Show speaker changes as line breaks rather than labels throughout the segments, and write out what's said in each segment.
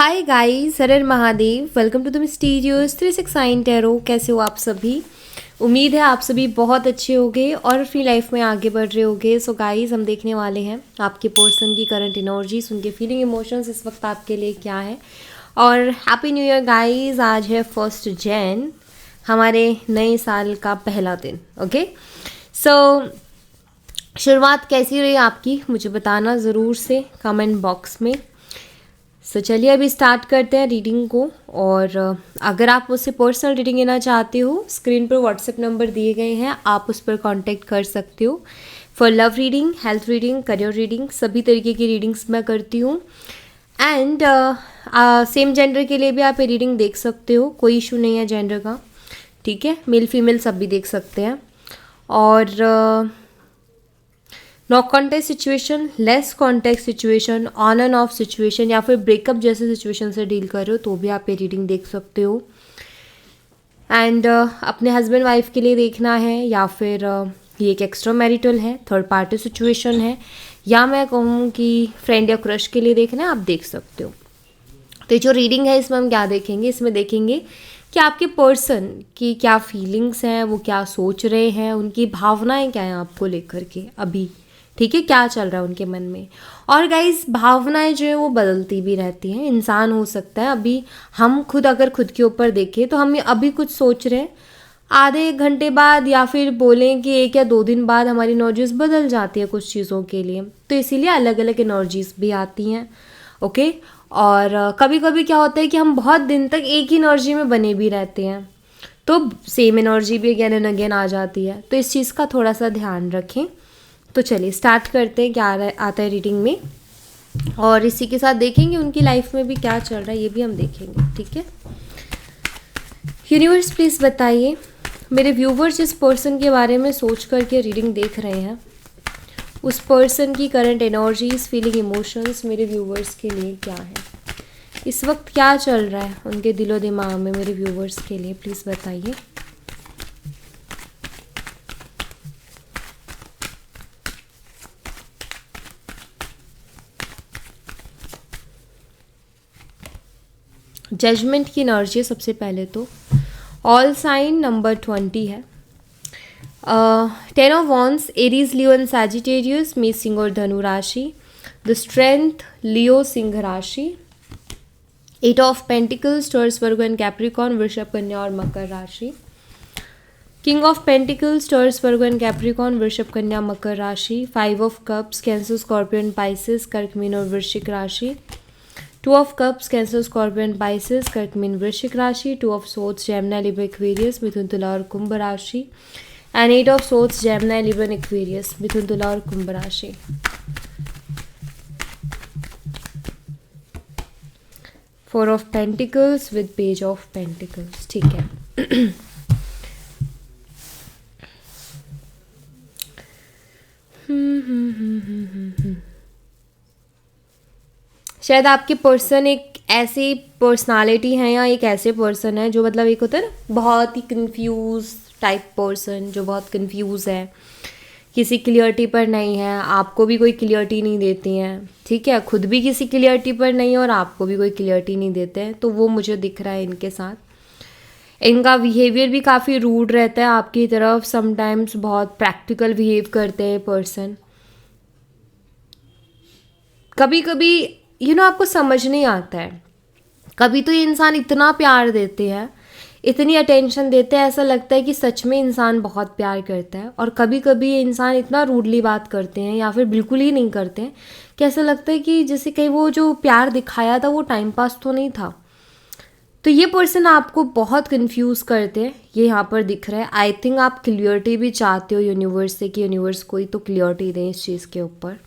हाय guys, हर हर Mahadev. Welcome to the mysterious 369 tarot. कैसे हो आप सभी? उम्मीद है आप सभी बहुत अच्छे होंगे और अपनी लाइफ में आगे बढ़ रहे होंगे। सो गाइस, हम देखने वाले हैं आपके पर्सन की करंट एनर्जीज, उनके फीलिंग इमोशंस इस वक्त आपके लिए क्या है। और हैप्पी न्यू ईयर गाइस। आज है 1 जैन, हमारे नए साल का पहला दिन। ओके, सो शुरुआत कैसी रही आपकी मुझे बताना ज़रूर से कमेंट बॉक्स में। सो चलिए अभी स्टार्ट करते हैं रीडिंग को। और अगर आप मुझसे पर्सनल रीडिंग लेना चाहते हो, स्क्रीन पर व्हाट्सएप नंबर दिए गए हैं, आप उस पर कांटेक्ट कर सकते हो। For love reading, health reading, career reading, सभी तरीके की रीडिंग्स मैं करती हूँ। एंड सेम जेंडर के लिए भी आप ये रीडिंग देख सकते हो, कोई इशू नहीं है जेंडर का। ठीक है, मेल फीमेल सब भी देख सकते हैं। और no contact situation, less contact situation, on and off situation या फिर ब्रेकअप जैसे सिचुएशन से डील कर रहे हो तो भी आप ये रीडिंग देख सकते हो। एंड अपने हस्बैंड वाइफ के लिए देखना है या फिर ये एक एक्स्ट्रा मैरिटल है, थर्ड पार्टी सिचुएशन है, या मैं कहूँ कि फ्रेंड या क्रश के लिए देखना है, आप देख सकते हो। तो जो रीडिंग है इसमें हम क्या देखेंगे, इसमें देखेंगे कि आपके पर्सन की क्या फीलिंग्स हैं, वो क्या सोच रहे हैं, उनकी भावनाएं क्या हैं आपको लेकर के अभी। ठीक है, क्या चल रहा है उनके मन में। और गाइस, भावनाएं जो है वो बदलती भी रहती हैं। इंसान हो सकता है, अभी हम खुद अगर खुद के ऊपर देखें तो हम अभी कुछ सोच रहे हैं, आधे एक घंटे बाद या फिर बोलें कि 1 या 2 दिन बाद हमारी एनर्जीज बदल जाती है कुछ चीज़ों के लिए। तो इसीलिए अलग अलग एनर्जीज भी आती हैं। ओके, और कभी कभी क्या होता है कि हम बहुत दिन तक एक ही एनर्जी में बने भी रहते हैं, तो सेम एनर्जी भी अगेन एंड अगेन आ जाती है। तो इस चीज़ का थोड़ा सा ध्यान रखें। तो चलिए स्टार्ट करते हैं क्या आता है रीडिंग में, और इसी के साथ देखेंगे उनकी लाइफ में भी क्या चल रहा है, ये भी हम देखेंगे। ठीक है, यूनिवर्स प्लीज़ बताइए मेरे व्यूवर्स जिस पर्सन के बारे में सोच करके रीडिंग देख रहे हैं, उस पर्सन की करंट एनर्जीज, फीलिंग, इमोशंस मेरे व्यूवर्स के लिए क्या है, इस वक्त क्या चल रहा है उनके दिलो दिमाग में मेरे व्यूवर्स के लिए, प्लीज़ बताइए। जजमेंट की एनर्जी सबसे पहले तो ऑल साइन नंबर 20 है। 10 of wands, Aries, Leo and Sagittarius, मेष, सिंह और धनु राशि। द स्ट्रेंथ, लियो, सिंह राशि। 8 of pentacles, Taurus, Virgo and Capricorn, वृषभ, कन्या और मकर राशि। King of pentacles, Taurus, Virgo and Capricorn, वृषभ, कन्या, मकर राशि। 5 of cups, Cancer, Scorpio and Pisces, कर्क, मीन और वृश्चिक राशि। 2 of cups, Cancer, Scorpio and Pisces, कर्क, मीन, वृश्चिक राशि। 2 of swords, Gemini, Libra, Aquarius, मिथुन, तुला और कुंभ राशि। And 8 of swords, Gemini, Libra and Aquarius, मिथुन, तुला और कुंभ राशि। Four of pentacles with page of pentacles. ठीक है, शायद आपके पर्सन एक ऐसी पर्सनालिटी है या एक ऐसे पर्सन है जो मतलब एक होता है ना बहुत ही कंफ्यूज टाइप पर्सन, जो बहुत कंफ्यूज है, किसी क्लियरिटी पर नहीं है, आपको भी कोई क्लियरिटी नहीं देती हैं। ठीक है, खुद भी किसी क्लियरिटी पर नहीं है और आपको भी कोई क्लियरिटी नहीं देते हैं। तो वो मुझे दिख रहा है इनके साथ। इनका बिहेवियर भी काफ़ी रूड रहता है आपकी तरफ, समटाइम्स बहुत प्रैक्टिकल बिहेव करते हैं पर्सन। कभी कभी आपको समझ नहीं आता है, कभी तो ये इंसान इतना प्यार देते हैं, इतनी अटेंशन देते हैं, ऐसा लगता है कि सच में इंसान बहुत प्यार करता है। और कभी कभी ये इंसान इतना रूडली बात करते हैं या फिर बिल्कुल ही नहीं करते हैं कि ऐसा लगता है कि जैसे कहीं वो जो प्यार दिखाया था वो टाइम पास तो नहीं था। तो ये पर्सन आपको बहुत कंफ्यूज करते हैं, ये यहाँ पर दिख रहा है। आई थिंक आप क्लियरिटी भी चाहते हो यूनिवर्स से कि यूनिवर्स कोई तो क्लियरिटी दें इस चीज़ के ऊपर।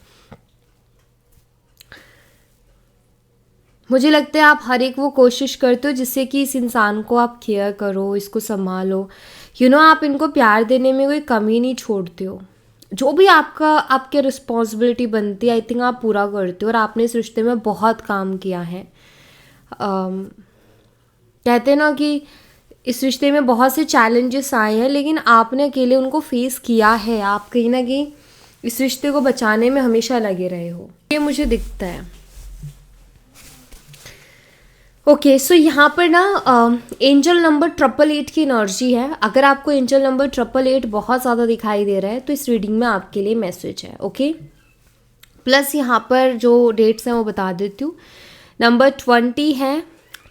मुझे लगता है आप हर एक वो कोशिश करते हो जिससे कि इस इंसान को आप केयर करो, इसको संभालो। आप इनको प्यार देने में कोई कमी नहीं छोड़ते हो। जो भी आपके रिस्पॉन्सिबिलिटी बनती है, आई थिंक आप पूरा करते हो। और आपने इस रिश्ते में बहुत काम किया है। कहते हैं ना कि इस रिश्ते में बहुत से चैलेंजेस आए हैं, लेकिन आपने अकेले उनको फेस किया है। आप कहीं ना कहीं इस रिश्ते को बचाने में हमेशा लगे रहे हो, ये मुझे दिखता है। ओके, सो यहाँ पर ना एंजल नंबर 888 की एनर्जी है। अगर आपको एंजल नंबर 888 बहुत ज़्यादा दिखाई दे रहा है तो इस रीडिंग में आपके लिए मैसेज है। ओके, प्लस यहाँ पर जो डेट्स हैं वो बता देती हूँ। नंबर 20 है,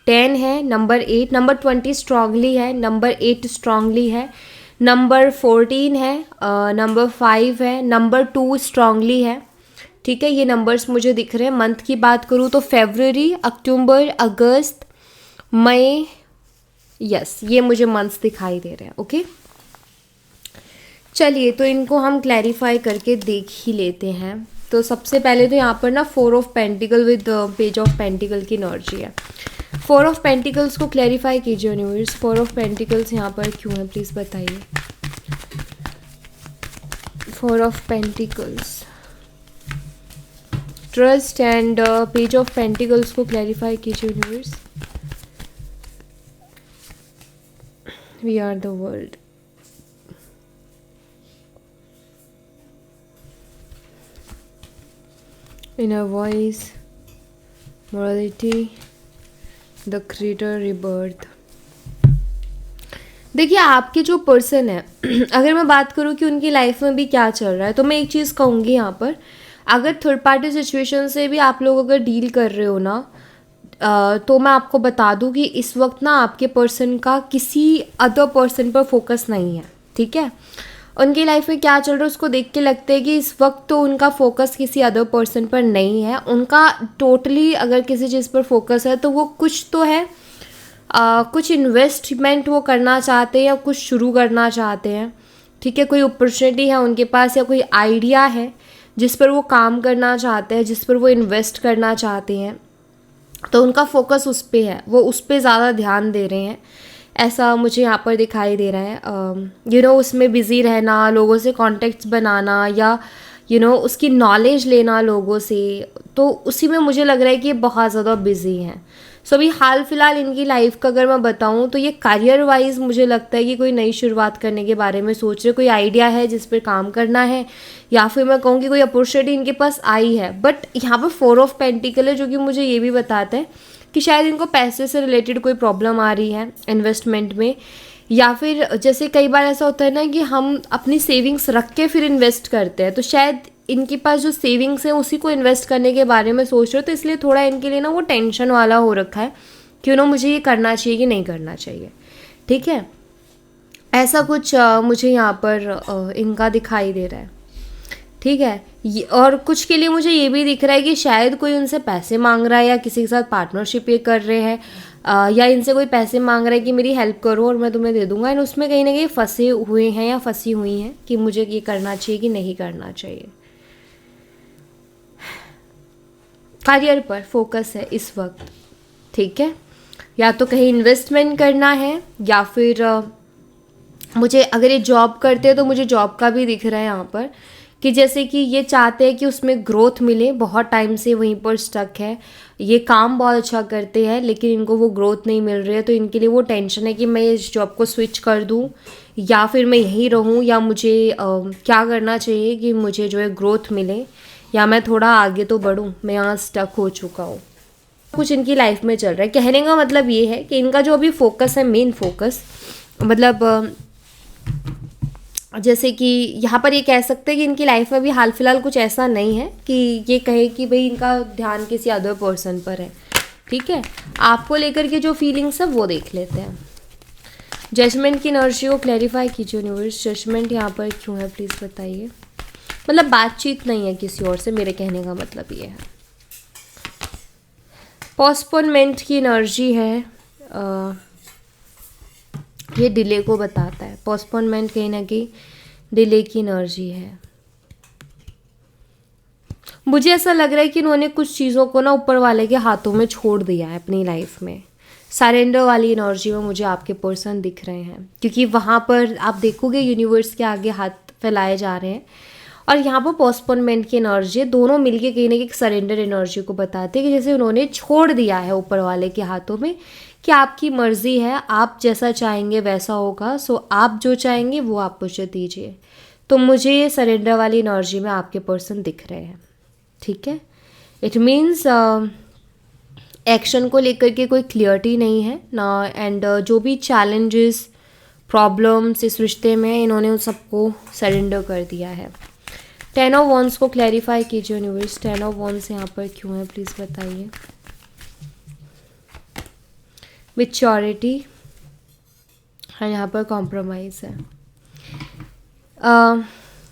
10 है, नंबर 8, नंबर 20 स्ट्रांगली है, नंबर 8 स्ट्रांगली है, नंबर 14 है, नंबर 5 है, नंबर 2 स्ट्रांगली है। ठीक है, ये नंबर्स मुझे दिख रहे हैं। मंथ की बात करूँ तो फरवरी, अक्टूबर, अगस्त, मई, यस, ये मुझे मंथ्स दिखाई दे रहे हैं। ओके, चलिए तो इनको हम क्लैरिफाई करके देख ही लेते हैं। तो सबसे पहले तो यहाँ पर ना 4 of pentacle with page of pentacle की एनर्जी है। 4 ऑफ पेंटिकल्स को क्लैरिफाई कीजिए यूनिवर्स। 4 ऑफ पेंटिकल्स यहाँ पर क्यों है, प्लीज़ बताइए। 4 of pentacles, trust and page of pentacles को क्लैरिफाई कीजिए universe. We are the world, inner voice, morality, the creator, rebirth। देखिए आपके जो पर्सन है अगर मैं बात करूँ कि उनकी लाइफ में भी क्या चल रहा है, तो मैं एक चीज़ कहूँगी यहाँ पर, अगर थर्ड पार्टी सिचुएशन से भी आप लोग अगर डील कर रहे हो ना, तो मैं आपको बता दूँ कि इस वक्त ना आपके पर्सन का किसी अदर पर्सन पर फोकस नहीं है। ठीक है, उनकी लाइफ में क्या चल रहा है उसको देख के लगता है कि इस वक्त तो उनका फोकस किसी अदर पर्सन पर नहीं है। उनका टोटली अगर किसी चीज़ पर फोकस है तो वो कुछ तो है, कुछ इन्वेस्टमेंट वो करना चाहते हैं या कुछ शुरू करना चाहते हैं। ठीक है, कोई अपॉर्चुनिटी है उनके पास या कोई आइडिया है जिस पर वो काम करना चाहते हैं, जिस पर वो इन्वेस्ट करना चाहते हैं, तो उनका फोकस उस पर है, वो उस पर ज़्यादा ध्यान दे रहे हैं, ऐसा मुझे यहाँ पर दिखाई दे रहा है। उसमें बिज़ी रहना, लोगों से कॉन्टेक्ट्स बनाना या उसकी नॉलेज लेना लोगों से, तो उसी में मुझे लग रहा है कि ये बहुत ज़्यादा बिज़ी हैं। सो अभी हाल फिलहाल इनकी लाइफ का अगर मैं बताऊँ तो ये करियर वाइज मुझे लगता है कि कोई नई शुरुआत करने के बारे में सोच रहे, कोई आइडिया है जिस पर काम करना है, या फिर मैं कहूँ कि कोई अपॉर्चुनिटी इनके पास आई है। बट यहाँ पर 4 ऑफ पेंटिकल है जो कि मुझे ये भी बताता है कि शायद इनको पैसे से रिलेटेड कोई प्रॉब्लम आ रही है इन्वेस्टमेंट में, या फिर जैसे कई बार ऐसा होता है ना कि हम अपनी सेविंग्स रख के फिर इन्वेस्ट करते हैं, तो शायद इनके पास जो सेविंग्स है उसी को इन्वेस्ट करने के बारे में सोच रहे हो, तो इसलिए थोड़ा इनके लिए ना वो टेंशन वाला हो रखा है कि मुझे ये करना चाहिए कि नहीं करना चाहिए। ठीक है, ऐसा कुछ मुझे यहाँ पर इनका दिखाई दे रहा है। ठीक है, और कुछ के लिए मुझे ये भी दिख रहा है कि शायद कोई उनसे पैसे मांग रहा है या किसी के साथ पार्टनरशिप ये कर रहे हैं, या इनसे कोई पैसे मांग रहा है कि मेरी हेल्प करो और मैं तुम्हें दे दूंगा, एंड उसमें कहीं ना कहीं फंसे हुए हैं या फंसी हुई हैं कि मुझे ये करना चाहिए कि नहीं करना चाहिए। करियर पर फोकस है इस वक्त। ठीक है, या तो कहीं इन्वेस्टमेंट करना है, या फिर मुझे अगर ये जॉब करते हैं तो मुझे जॉब का भी दिख रहा है यहाँ पर कि जैसे कि ये चाहते हैं कि उसमें ग्रोथ मिले, बहुत टाइम से वहीं पर स्टक है, ये काम बहुत अच्छा करते हैं लेकिन इनको वो ग्रोथ नहीं मिल रही है, तो इनके लिए वो टेंशन है कि मैं इस जॉब को स्विच कर दूं या फिर मैं यहीं रहूं, या मुझे क्या करना चाहिए कि मुझे जो है ग्रोथ मिले या मैं थोड़ा आगे तो बढ़ूं, मैं यहाँ स्टक हो चुका हूँ। कुछ इनकी लाइफ में चल रहा है। कहने का मतलब ये है कि इनका जो अभी फोकस है, मेन फोकस, मतलब जैसे कि यहाँ पर ये कह सकते हैं कि इनकी लाइफ में भी हाल फिलहाल कुछ ऐसा नहीं है कि ये कहे कि भाई इनका ध्यान किसी अदर पर्सन पर है। ठीक है, आपको लेकर के जो फीलिंग्स है वो देख लेते हैं। जजमेंट की एनर्जी को क्लैरिफाई कीजिए यूनिवर्स। जजमेंट यहाँ पर क्यों है, प्लीज़ बताइए। मतलब बातचीत नहीं है किसी और से, मेरे कहने का मतलब ये है। पोस्टपोनमेंट की एनर्जी है, ये डिले को बताता है। पोस्टपोनमेंट कहीं ना कहीं डिले की एनर्जी है। मुझे ऐसा लग रहा है कि इन्होंने कुछ चीज़ों को ना ऊपर वाले के हाथों में छोड़ दिया है अपनी लाइफ में। सरेंडर वाली एनर्जी में मुझे आपके पर्सन दिख रहे हैं, क्योंकि वहाँ पर आप देखोगे यूनिवर्स के आगे हाथ फैलाए जा रहे हैं, और यहाँ पर पोस्टपोनमेंट की एनर्जी, दोनों मिलके कहीं ना कहीं सरेंडर एनर्जी को बताते हैं कि जैसे उन्होंने छोड़ दिया है ऊपर वाले के हाथों में कि आपकी मर्ज़ी है, आप जैसा चाहेंगे वैसा होगा, सो आप जो चाहेंगे वो आप मुझे दीजिए। तो मुझे ये सरेंडर वाली एनर्जी में आपके पर्सन दिख रहे हैं। ठीक है, इट मीन्स एक्शन को लेकर के कोई क्लियरिटी नहीं है ना, एंड जो भी चैलेंजेस प्रॉब्लम्स इस रिश्ते में इन्होंने उन सबको सरेंडर कर दिया है। 10 ऑफ वॉन्ड्स को क्लैरिफाई कीजिए यूनिवर्स, 10 ऑफ वॉन्ड्स यहाँ पर क्यों है प्लीज़ बताइए। मैच्योरिटी है, यहाँ पर कॉम्प्रोमाइज़ है।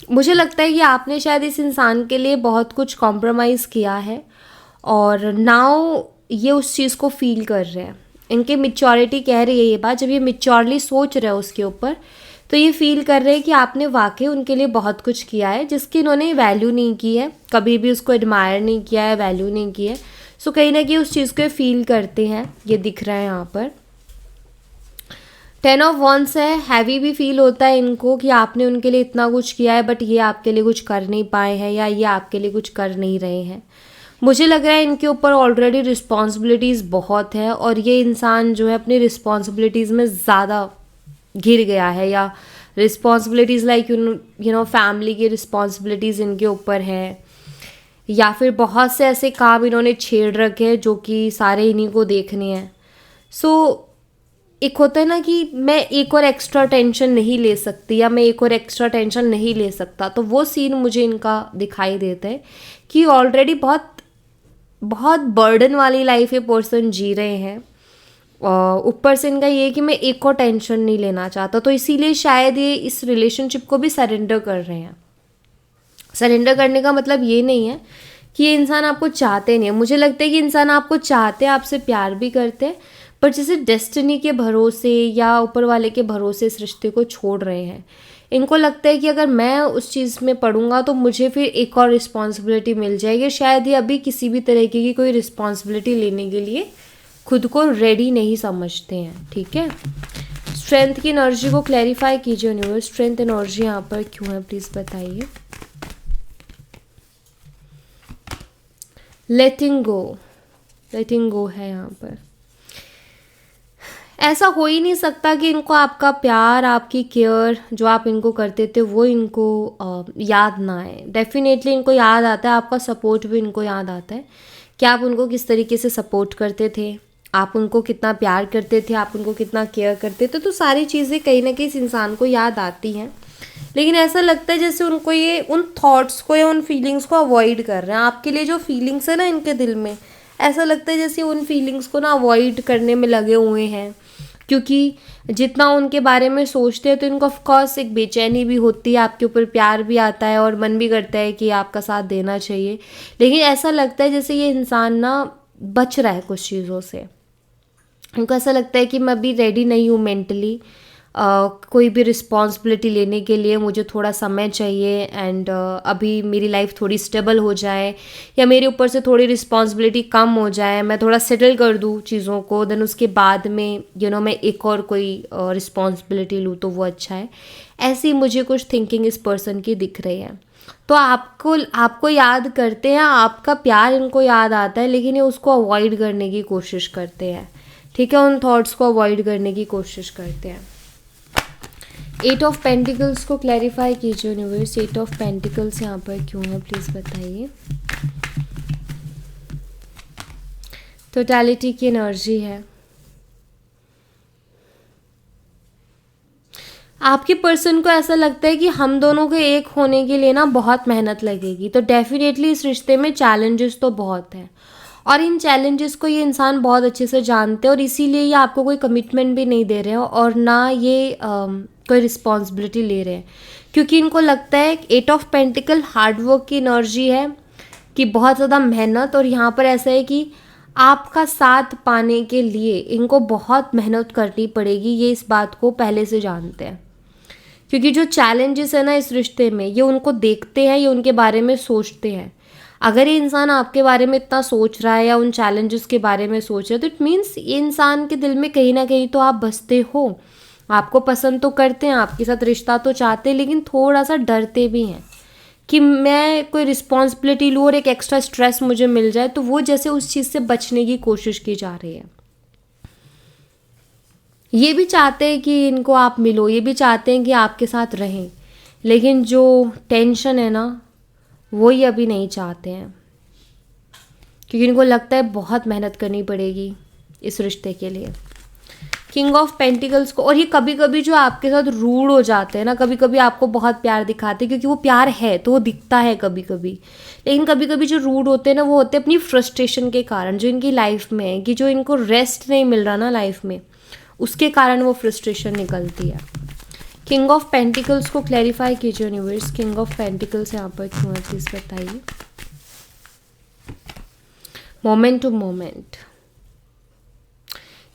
मुझे लगता है कि आपने शायद इस इंसान के लिए बहुत कुछ कॉम्प्रोमाइज़ किया है और नाउ ये उस चीज़ को फील कर रहे हैं। इनकी मैच्योरिटी कह रही है ये बात, जब ये मैच्योरली सोच रहे हैं उसके ऊपर तो ये फील कर रहे हैं कि आपने वाकई उनके लिए बहुत कुछ किया है जिसकी इन्होंने वैल्यू नहीं की है, कभी भी उसको एडमायर नहीं किया है, वैल्यू नहीं की है। सो कहीं ना कहीं उस चीज़ को फील करते हैं, ये दिख रहा है यहाँ पर। 10 ऑफ वॉन्ड्स है, हैवी भी फील होता है इनको कि आपने उनके लिए इतना कुछ किया है बट ये आपके लिए कुछ कर नहीं पाए हैं या ये आपके लिए कुछ कर नहीं रहे हैं। मुझे लग रहा है इनके ऊपर ऑलरेडी रिस्पॉन्सिबिलिटीज़ बहुत है और ये इंसान जो है अपनी रिस्पॉन्सिबिलिटीज़ में ज़्यादा घिर गया है, या responsibilities like you know family की रिस्पॉन्सिबिलिटीज़ इनके ऊपर है, या फिर बहुत से ऐसे काम इन्होंने छेड़ रखे हैं जो कि सारे इन्हीं को देखने हैं। सो एक होता है ना कि मैं एक और एक्स्ट्रा टेंशन नहीं ले सकती या मैं एक और एक्स्ट्रा टेंशन नहीं ले सकता, तो वो सीन मुझे इनका दिखाई देता है कि ऑलरेडी बहुत बहुत बर्डन वाली लाइफ ये पर्सन जी रहे हैं। ऊपर से इनका ये है कि मैं एक और टेंशन नहीं लेना चाहता, तो इसीलिए शायद ये इस रिलेशनशिप को भी सरेंडर कर रहे हैं। सरेंडर करने का मतलब ये नहीं है कि ये इंसान आपको चाहते नहीं है, मुझे लगता है कि इंसान आपको चाहते हैं, आपसे प्यार भी करते हैं, पर जैसे डेस्टिनी के भरोसे या ऊपर वाले के भरोसे इस रिश्ते को छोड़ रहे हैं। इनको लगता है कि अगर मैं उस चीज़ में पढ़ूंगा तो मुझे फिर एक और रिस्पॉन्सिबिलिटी मिल जाएगी। शायद ये अभी किसी भी तरीके की कोई रिस्पॉन्सिबिलिटी लेने के लिए खुद को रेडी नहीं समझते हैं, ठीक है। स्ट्रेंथ की एनर्जी को क्लैरिफाई कीजिए यूनिवर्स, स्ट्रेंथ एनर्जी यहाँ पर क्यों है प्लीज़ बताइए। लेटिंग गो है यहाँ पर। ऐसा हो ही नहीं सकता कि इनको आपका प्यार, आपकी केयर जो आप इनको करते थे वो इनको याद ना आए। डेफिनेटली इनको याद आता है, आपका सपोर्ट भी इनको याद आता है कि आप उनको किस तरीके से सपोर्ट करते थे, आप उनको कितना प्यार करते थे, आप उनको कितना केयर करते थे। तो सारी चीज़ें कहीं ना कहीं इस इंसान को याद आती हैं, लेकिन ऐसा लगता है जैसे उनको ये उन थॉट्स को या उन फीलिंग्स को अवॉइड कर रहे हैं। आपके लिए जो फीलिंग्स है ना इनके दिल में, ऐसा लगता है जैसे उन फीलिंग्स को ना अवॉइड करने में लगे हुए हैं, क्योंकि जितना उनके बारे में सोचते हैं तो इनको ऑफकोर्स एक बेचैनी भी होती है, आपके ऊपर प्यार भी आता है और मन भी करता है कि आपका साथ देना चाहिए। लेकिन ऐसा लगता है जैसे ये इंसान ना बच रहा है कुछ चीज़ों से। इनको ऐसा लगता है कि मैं अभी रेडी नहीं हूँ मेंटली कोई भी रिस्पॉन्सिबिलिटी लेने के लिए, मुझे थोड़ा समय चाहिए, एंड अभी मेरी लाइफ थोड़ी स्टेबल हो जाए या मेरे ऊपर से थोड़ी रिस्पॉन्सिबिलिटी कम हो जाए, मैं थोड़ा सेटल कर दूँ चीज़ों को, देन उसके बाद में मैं एक और कोई रिस्पॉन्सिबिलिटी लूँ तो वो अच्छा है। ऐसी मुझे कुछ थिंकिंग इस पर्सन की दिख रही है। तो आपको याद करते हैं, आपका प्यार इनको याद आता है, लेकिन ये उसको अवॉइड करने की कोशिश करते हैं, ठीक है, उन थॉट्स को अवॉइड करने की कोशिश करते हैं। 8 ऑफ पेंटिकल्स को क्लैरिफाई कीजिए यूनिवर्स, 8 ऑफ पेंटिकल्स यहाँ पर क्यों है प्लीज़ बताइए। टोटलिटी की एनर्जी है। आपके पर्सन को ऐसा लगता है कि हम दोनों के एक होने के लिए ना बहुत मेहनत लगेगी, तो डेफिनेटली इस रिश्ते में चैलेंजेस तो बहुत हैं और इन चैलेंजेस को ये इंसान बहुत अच्छे से जानते हैं और इसीलिए ये आपको कोई कमिटमेंट भी नहीं दे रहे हैं और ना ये कोई रिस्पॉन्सिबिलिटी ले रहे हैं, क्योंकि इनको लगता है 8 ऑफ पेंटिकल हार्डवर्क की एनर्जी है कि बहुत ज़्यादा मेहनत, और यहाँ पर ऐसा है कि आपका साथ पाने के लिए इनको बहुत मेहनत करनी पड़ेगी, ये इस बात को पहले से जानते हैं, क्योंकि जो चैलेंजेस है ना इस रिश्ते में ये उनको देखते हैं, ये उनके बारे में सोचते हैं। अगर ये इंसान आपके बारे में इतना सोच रहा है या उन चैलेंजेस के बारे में सोच रहा है तो इट मीन्स ये इंसान के दिल में कहीं ना कहीं तो आप बसते हो, आपको पसंद तो करते हैं, आपके साथ रिश्ता तो चाहते हैं, लेकिन थोड़ा सा डरते भी हैं कि मैं कोई रिस्पॉन्सिबिलिटी लूँ और एक एक्स्ट्रा स्ट्रेस मुझे मिल जाए, तो वो जैसे उस चीज़ से बचने की कोशिश की जा रही है। ये भी चाहते हैं कि इनको आप मिलो, ये भी चाहते हैं कि आपके साथ रहें, लेकिन जो टेंशन है ना वो ये अभी नहीं चाहते हैं, क्योंकि इनको लगता है बहुत मेहनत करनी पड़ेगी इस रिश्ते के लिए। किंग ऑफ पेंटिकल्स को, और ये कभी कभी जो आपके साथ रूड हो जाते हैं ना, कभी कभी आपको बहुत प्यार दिखाते हैं क्योंकि वो प्यार है तो वो दिखता है कभी कभी, लेकिन कभी कभी जो रूड होते हैं ना वो होते हैं अपनी फ्रस्ट्रेशन के कारण, जो इनकी लाइफ में है कि जो इनको रेस्ट नहीं मिल रहा ना लाइफ में, उसके कारण वो फ्रस्ट्रेशन निकलती है। किंग ऑफ पेंटिकल्स को क्लैरिफाई कीजिए यूनिवर्स, किंग ऑफ पेंटिकल्स यहाँ पर क्यों है प्लीज़ बताइए। मोमेंट टू मोमेंट,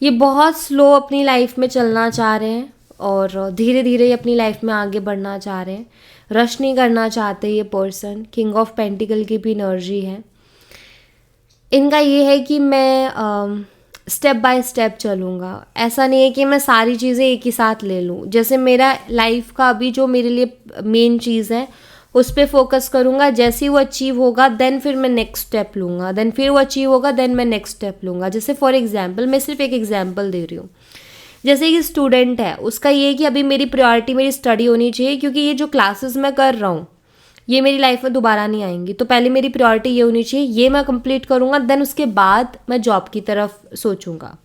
ये बहुत स्लो अपनी लाइफ में चलना चाह रहे हैं और धीरे धीरे अपनी लाइफ में आगे बढ़ना चाह रहे हैं, रश नहीं करना चाहते ये पर्सन। किंग ऑफ पेंटिकल की भी एनर्जी है इनका, ये है कि मैं स्टेप बाय स्टेप चलूँगा, ऐसा नहीं है कि मैं सारी चीज़ें एक ही साथ ले लूँ। जैसे मेरा लाइफ का अभी जो मेरे लिए मेन चीज़ है उस पर फोकस करूँगा, जैसे ही वो अचीव होगा देन फिर मैं नेक्स्ट स्टेप लूँगा, देन फिर वो अचीव होगा देन मैं नेक्स्ट स्टेप लूँगा। जैसे फॉर एग्जांपल, मैं सिर्फ एक एग्जांपल दे रही हूँ, जैसे कि स्टूडेंट है उसका ये है कि अभी मेरी प्रायोरिटी मेरी स्टडी होनी चाहिए, क्योंकि ये जो क्लासेस मैं कर रहा हूँ ये मेरी लाइफ में दोबारा नहीं आएंगी, तो पहले मेरी प्रायोरिटी ये होनी चाहिए, ये मैं कंप्लीट करूँगा, देन उसके बाद मैं जॉब की तरफ सोचूंगा।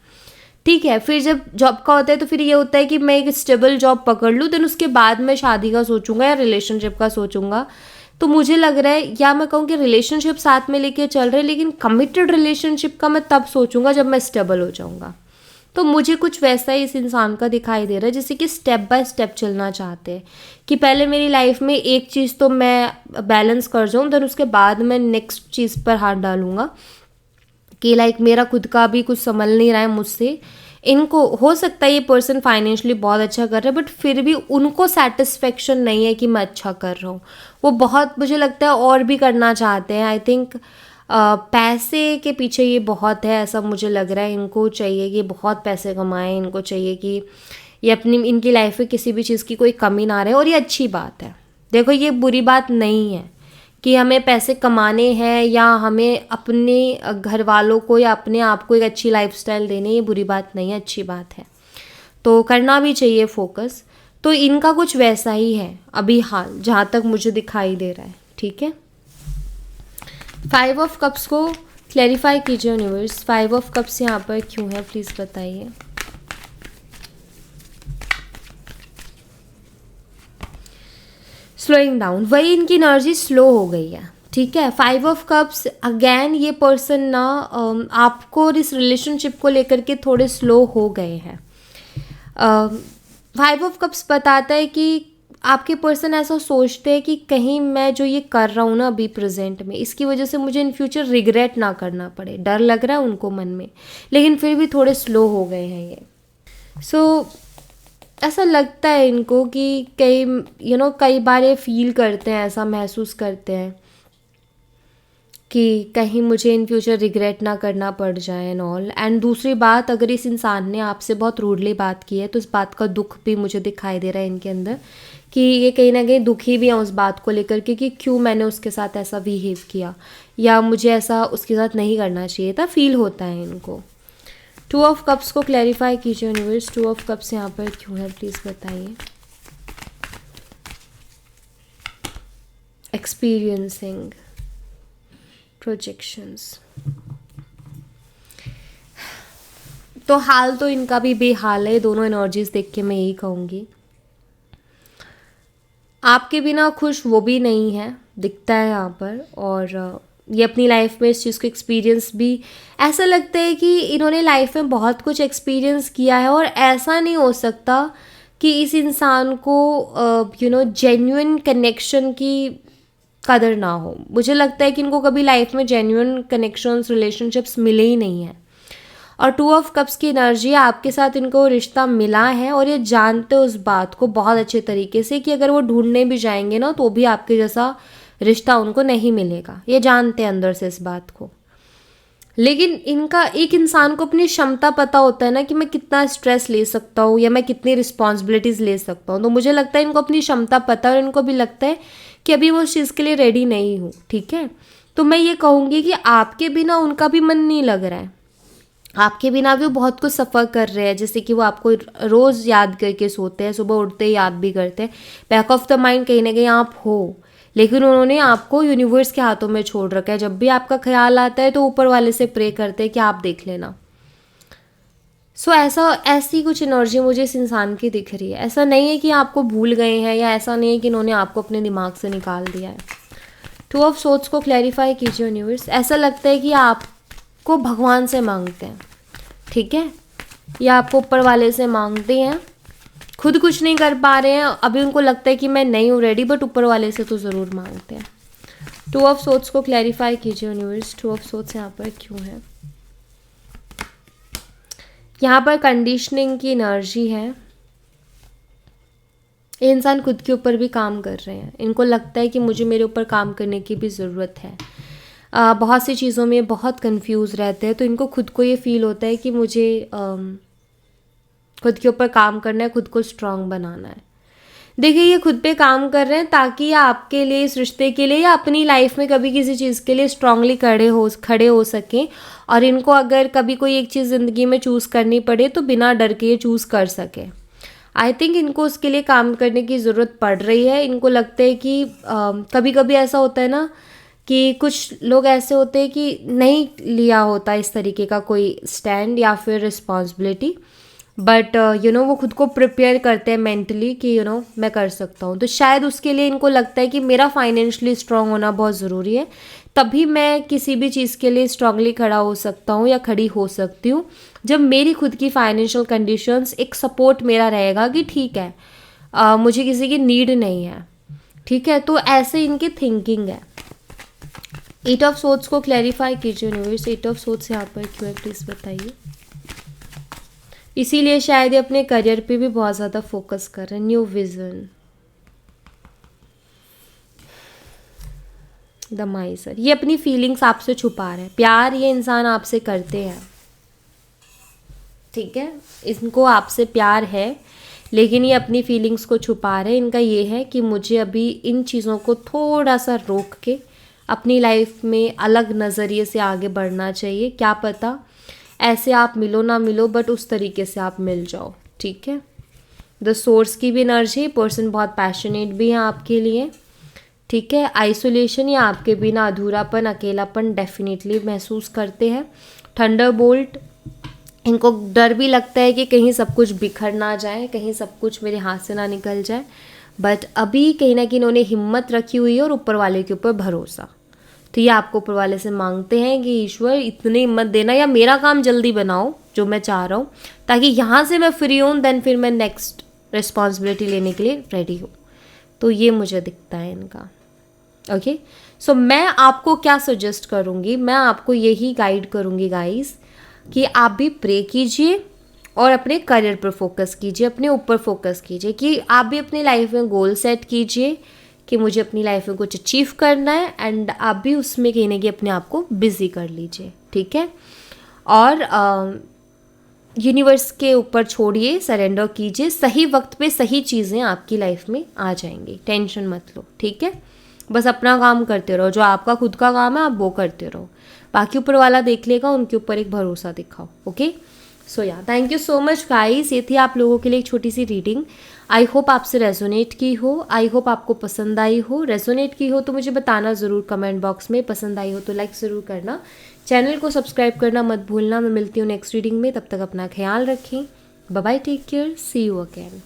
ठीक है, फिर जब जॉब का होता है तो फिर ये होता है कि मैं एक स्टेबल जॉब पकड़ लूँ, देन उसके बाद मैं शादी का सोचूंगा या रिलेशनशिप का सोचूंगा। तो मुझे लग रहा है, या मैं कहूँ कि रिलेशनशिप साथ में लेके चल रहे, लेकिन कमिटेड रिलेशनशिप का मैं तब सोचूंगा जब मैं स्टेबल हो जाऊँगा। तो मुझे कुछ वैसा ही इस इंसान का दिखाई दे रहा है, जैसे कि स्टेप बाय स्टेप चलना चाहते हैं कि पहले मेरी लाइफ में एक चीज़ तो मैं बैलेंस कर जाऊँ, देन उसके बाद मैं नेक्स्ट चीज़ पर हाथ डालूँगा। कि लाइक मेरा खुद का भी कुछ संभल नहीं रहा है मुझसे। इनको हो सकता है ये पर्सन फाइनेंशियली बहुत अच्छा कर रहा है, बट फिर भी उनको सेटिस्फेक्शन नहीं है कि मैं अच्छा कर रहा हूँ। वो बहुत, मुझे लगता है और भी करना चाहते हैं। आई थिंक पैसे के पीछे ये बहुत है, ऐसा मुझे लग रहा है। इनको चाहिए कि बहुत पैसे कमाएं, इनको चाहिए कि ये अपनी, इनकी लाइफ में किसी भी चीज़ की कोई कमी ना रहे, और ये अच्छी बात है। देखो, ये बुरी बात नहीं है कि हमें पैसे कमाने हैं या हमें अपने घर वालों को या अपने आप को एक अच्छी लाइफस्टाइल देने, ये बुरी बात नहीं है, अच्छी बात है, तो करना भी चाहिए फोकस। तो इनका कुछ वैसा ही है अभी हाल, जहाँ तक मुझे दिखाई दे रहा है। ठीक है, 5 ऑफ कप्स को क्लैरिफाई कीजिए यूनिवर्स, 5 ऑफ कप्स यहाँ पर क्यों है प्लीज़ बताइए। स्लोइंग डाउन, वही इनकी एनर्जी स्लो हो गई है। ठीक है, 5 ऑफ कप्स अगेन, ये पर्सन ना आपको और इस रिलेशनशिप को लेकर के थोड़े स्लो हो गए हैं। 5 ऑफ कप्स बताता है कि आपके पर्सन ऐसा सोचते हैं कि कहीं मैं जो ये कर रहा हूँ ना अभी प्रेजेंट में, इसकी वजह से मुझे इन फ्यूचर रिग्रेट ना करना पड़े। डर लग रहा है उनको मन में, लेकिन फिर भी थोड़े स्लो हो गए हैं ये। सो ऐसा लगता है इनको कि कई बार ये फील करते हैं, ऐसा महसूस करते हैं कि कहीं मुझे इन फ्यूचर रिग्रेट ना करना पड़ जाए एंड ऑल। एंड दूसरी बात, अगर इस इंसान ने आपसे बहुत रूडली बात की है तो इस बात का दुख भी मुझे दिखाई दे रहा है इनके अंदर, कि ये कहीं ना कहीं दुखी भी है उस बात को लेकर के कि क्यों मैंने उसके साथ ऐसा बिहेव किया, या मुझे ऐसा उसके साथ नहीं करना चाहिए था, फील होता है इनको। 2 ऑफ कप्स को क्लैरिफाई कीजिए यूनिवर्स, 2 ऑफ कप्स यहाँ पर क्यों है प्लीज़ बताइए। एक्सपीरियंसिंग, प्रोजेक्शंस, तो हाल तो इनका भी बेहाल है। दोनों एनर्जीज देख के मैं यही कहूँगी, आपके बिना खुश वो भी नहीं है, दिखता है यहाँ पर। और ये अपनी लाइफ में इस चीज़ को एक्सपीरियंस भी, ऐसा लगता है कि इन्होंने लाइफ में बहुत कुछ एक्सपीरियंस किया है, और ऐसा नहीं हो सकता कि इस इंसान को जेन्युइन कनेक्शन की कदर ना हो। मुझे लगता है कि इनको कभी लाइफ में जेन्युइन कनेक्शंस, रिलेशनशिप्स मिले ही नहीं हैं। और 2 ऑफ कप्स की एनर्जी, आपके साथ इनको रिश्ता मिला है और ये जानते हो उस बात को बहुत अच्छे तरीके से कि अगर वो ढूंढने भी जाएंगे ना तो भी आपके जैसा रिश्ता उनको नहीं मिलेगा। ये जानते हैं अंदर से इस बात को। लेकिन इनका, एक इंसान को अपनी क्षमता पता होता है ना कि मैं कितना स्ट्रेस ले सकता हूँ या मैं कितनी रिस्पॉन्सिबिलिटीज़ ले सकता हूँ। तो मुझे लगता है इनको अपनी क्षमता पता है और इनको भी लगता है कि अभी वो उस चीज़ के लिए रेडी नहीं हूँ। ठीक है, तो मैं ये कहूँगी कि आपके बिना उनका भी मन नहीं लग रहा है, आपके बिना भी वो बहुत कुछ सफ़र कर रहे हैं। जैसे कि वो आपको रोज़ याद करके सोते हैं, सुबह उठते ही याद भी करते हैं, बैक ऑफ द माइंड कहीं ना कहीं आप हो, लेकिन उन्होंने आपको यूनिवर्स के हाथों में छोड़ रखा है। जब भी आपका ख्याल आता है तो ऊपर वाले से प्रे करते हैं कि आप देख लेना। सो ऐसी कुछ एनर्जी मुझे इस इंसान की दिख रही है। ऐसा नहीं है कि आपको भूल गए हैं, या ऐसा नहीं है कि इन्होंने आपको अपने दिमाग से निकाल दिया है। टू ऑफ सोर्ड्स को क्लैरिफाई कीजिए यूनिवर्स। ऐसा लगता है कि आपको भगवान से मांगते हैं, ठीक है, या आपको ऊपर वाले से मांगते हैं, खुद कुछ नहीं कर पा रहे हैं, अभी उनको लगता है कि मैं नहीं हूँ रेडी, बट ऊपर वाले से तो ज़रूर मांगते हैं। टू ऑफ सोर्ड्स को क्लैरिफाई कीजिए यूनिवर्स। टू ऑफ सोर्ड्स यहाँ पर क्यों है? यहाँ पर कंडीशनिंग की एनर्जी है। ये इंसान खुद के ऊपर भी काम कर रहे हैं। इनको लगता है कि मुझे मेरे ऊपर काम करने की भी ज़रूरत है। बहुत सी चीज़ों में बहुत कंफ्यूज रहते हैं, तो इनको खुद को ये फील होता है कि मुझे खुद के ऊपर काम करना है, खुद को स्ट्रांग बनाना है। देखिए, ये खुद पे काम कर रहे हैं ताकि आपके लिए, इस रिश्ते के लिए, या अपनी लाइफ में कभी किसी चीज़ के लिए स्ट्रांगली खड़े हो सकें। और इनको अगर कभी कोई एक चीज़ ज़िंदगी में चूज़ करनी पड़े तो बिना डर के ये चूज़ कर सके। आई थिंक इनको उसके लिए काम करने की ज़रूरत पड़ रही है। इनको लगता है कि कभी कभी ऐसा होता है ना कि कुछ लोग ऐसे होते हैं कि नहीं लिया होता इस तरीके का कोई स्टैंड या फिर रिस्पॉन्सिबिलिटी, बट वो खुद को प्रिपेयर करते हैं मेंटली कि मैं कर सकता हूँ। तो शायद उसके लिए इनको लगता है कि मेरा फाइनेंशियली स्ट्रांग होना बहुत ज़रूरी है, तभी मैं किसी भी चीज़ के लिए स्ट्रांगली खड़ा हो सकता हूँ या खड़ी हो सकती हूँ, जब मेरी खुद की फाइनेंशियल कंडीशंस, एक सपोर्ट मेरा रहेगा कि ठीक है, मुझे किसी की नीड नहीं है, ठीक है। तो ऐसे इनकी थिंकिंग है। एट ऑफ सोर्ड्स को क्लैरिफाई कीजिए यूनिवर्स। एट ऑफ सोर्ड्स यहाँ पर क्यों है, प्लीज़ बताइए। इसीलिए शायद ये अपने करियर पे भी बहुत ज़्यादा फोकस कर रहे हैं। न्यू विजन, द माइजर, ये अपनी फीलिंग्स आपसे छुपा रहे हैं। प्यार ये इंसान आपसे करते हैं, ठीक है, इनको आपसे प्यार है, लेकिन ये अपनी फीलिंग्स को छुपा रहे हैं। इनका ये है कि मुझे अभी इन चीज़ों को थोड़ा सा रोक के अपनी लाइफ में अलग नज़रिए से आगे बढ़ना चाहिए। क्या पता ऐसे आप मिलो ना मिलो, बट उस तरीके से आप मिल जाओ, ठीक है। द सोर्स की भी एनर्जी, पर्सन बहुत पैशनेट भी है आपके लिए, ठीक है। आइसोलेशन या आपके बिना अधूरापन, अकेलापन डेफिनेटली महसूस करते हैं। थंडरबोल्ट, इनको डर भी लगता है कि कहीं सब कुछ बिखर ना जाए, कहीं सब कुछ मेरे हाथ से ना निकल जाए, बट अभी कहीं ना कहीं इन्होंने हिम्मत रखी हुई है और ऊपर वाले के ऊपर भरोसा। तो ये आपको ऊपर वाले से मांगते हैं कि ईश्वर इतनी हिम्मत देना, या मेरा काम जल्दी बनाओ जो मैं चाह रहा हूँ, ताकि यहाँ से मैं फ्री हूँ, देन फिर मैं नेक्स्ट रिस्पॉन्सिबिलिटी लेने के लिए रेडी हूँ। तो ये मुझे दिखता है इनका। ओके, सो मैं आपको क्या सजेस्ट करूँगी, मैं आपको यही गाइड करूँगी गाइस, कि आप भी प्रे कीजिए और अपने करियर पर फोकस कीजिए, अपने ऊपर फोकस कीजिए, कि आप भी अपनी लाइफ में गोल सेट कीजिए कि मुझे अपनी लाइफ में कुछ अचीव करना है, एंड आप भी उसमें कहीं ना कहीं अपने आप को बिजी कर लीजिए, ठीक है। और यूनिवर्स के ऊपर छोड़िए, सरेंडर कीजिए, सही वक्त पे सही चीज़ें आपकी लाइफ में आ जाएंगी। टेंशन मत लो, ठीक है। बस अपना काम करते रहो, जो आपका खुद का काम है आप वो करते रहो, बाकी ऊपर वाला देख लेगा, उनके ऊपर एक भरोसा दिखाओ। ओके, सो या thank you so much guys. ये थी आप लोगों के लिए एक छोटी सी रीडिंग। आई होप आपसे रेजोनेट की हो, आई होप आपको पसंद आई हो। रेजोनेट की हो तो मुझे बताना ज़रूर कमेंट बॉक्स में, पसंद आई हो तो लाइक ज़रूर करना, चैनल को सब्सक्राइब करना मत भूलना। मैं मिलती हूँ नेक्स्ट रीडिंग में, तब तक अपना ख्याल रखें। Bye bye, take care, see you again.